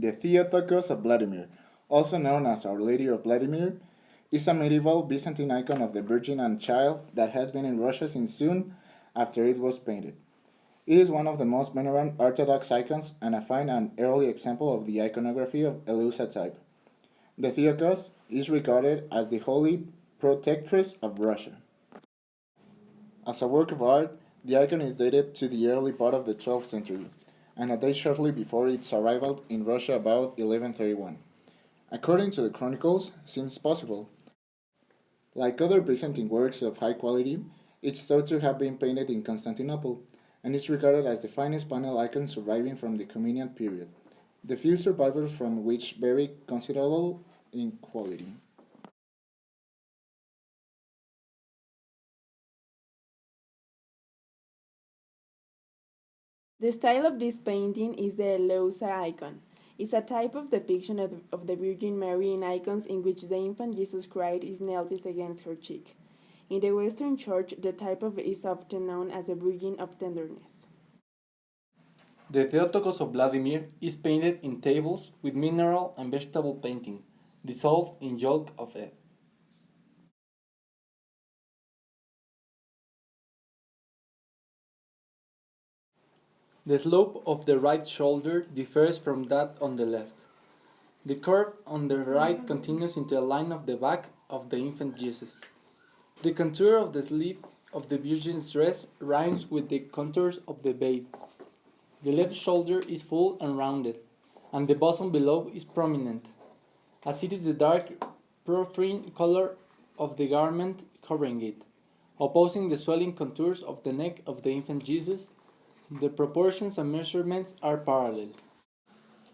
The Theotokos of Vladimir, also known as Our Lady of Vladimir, is a medieval Byzantine icon of the Virgin and Child that has been in Russia since soon after it was painted. It is one of the most venerable Orthodox icons and a fine and early example of the iconography of Eleusa type. The Theotokos is regarded as the holy protectress of Russia. As a work of art, the icon is dated to the early part of the 12th century, and a day shortly before its arrival in Russia about 1131. According to the chronicles, seems possible. Like other Byzantine works of high quality, it's thought to have been painted in Constantinople, and is regarded as the finest panel icon surviving from the Communion period, the few survivors from which vary considerable in quality. The style of this painting is the Eleusa icon. It's a type of depiction of the Virgin Mary in icons in which the infant Jesus Christ is knelt against her cheek. In the Western Church, the type of is often known as the Virgin of Tenderness. The Theotokos of Vladimir is painted in tables with mineral and vegetable painting, dissolved in yolk of egg. The slope of the right shoulder differs from that on the left. The curve on the right continues into the line of the back of the infant Jesus. The contour of the sleeve of the Virgin's dress rhymes with the contours of the babe. The left shoulder is full and rounded, and the bosom below is prominent, as it is the dark porphyrin color of the garment covering it, opposing the swelling contours of the neck of the infant Jesus. The proportions and measurements are parallel.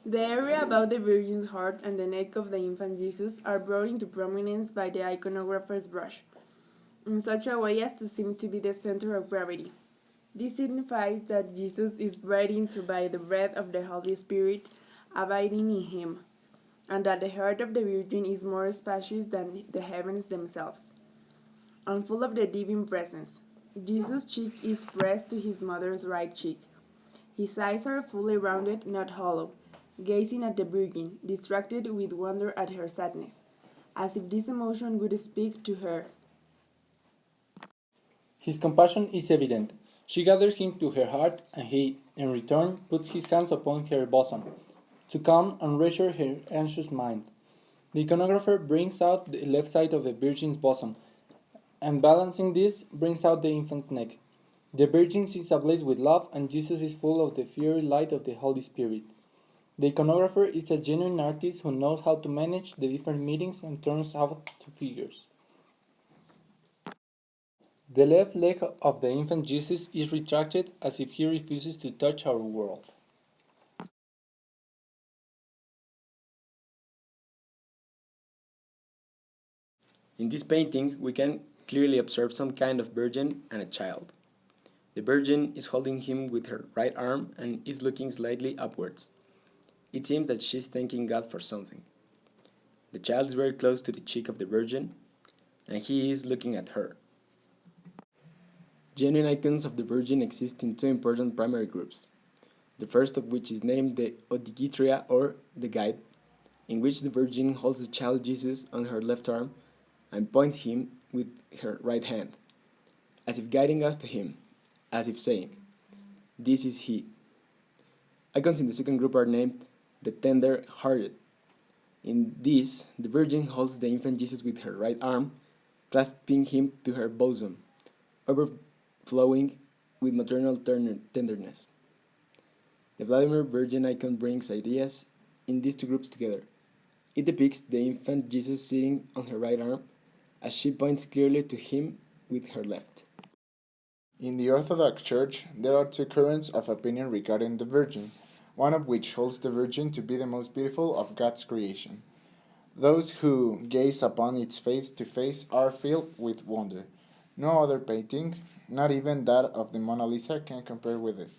The area about the Virgin's heart and the neck of the infant Jesus are brought into prominence by the iconographer's brush, in such a way as to seem to be the center of gravity. This signifies that Jesus is breathed to by the breath of the Holy Spirit abiding in him, and that the heart of the Virgin is more spacious than the heavens themselves, and full of the divine presence. Jesus' cheek is pressed to his mother's right cheek. His eyes are fully rounded, not hollow, gazing at the Virgin, distracted with wonder at her sadness, as if this emotion would speak to her. His compassion is evident. She gathers him to her heart, and he, in return, puts his hands upon her bosom, to calm and reassure her anxious mind. The iconographer brings out the left side of the Virgin's bosom, and balancing this, brings out the infant's neck. The Virgin is ablaze with love, and Jesus is full of the fiery light of the Holy Spirit. The iconographer is a genuine artist who knows how to manage the different meanings and turns out to figures. The left leg of the infant Jesus is retracted as if he refuses to touch our world. In this painting, we can clearly observe some kind of virgin and a child. The virgin is holding him with her right arm and is looking slightly upwards. It seems that she's thanking God for something. The child is very close to the cheek of the virgin, and he is looking at her. Genuine icons of the Virgin exist in two important primary groups, the first of which is named the Odigitria or the Guide, in which the Virgin holds the child Jesus on her left arm and points him with her right hand, as if guiding us to him, as if saying, "This is he." Icons in the second group are named the Tender-Hearted. In this, the Virgin holds the infant Jesus with her right arm, clasping him to her bosom, overflowing with maternal tenderness. The Vladimir Virgin icon brings ideas in these two groups together. It depicts the infant Jesus sitting on her right arm as she points clearly to him with her left. In the Orthodox Church, there are two currents of opinion regarding the Virgin, one of which holds the Virgin to be the most beautiful of God's creation. Those who gaze upon its face to face are filled with wonder. No other painting, not even that of the Mona Lisa, can compare with it.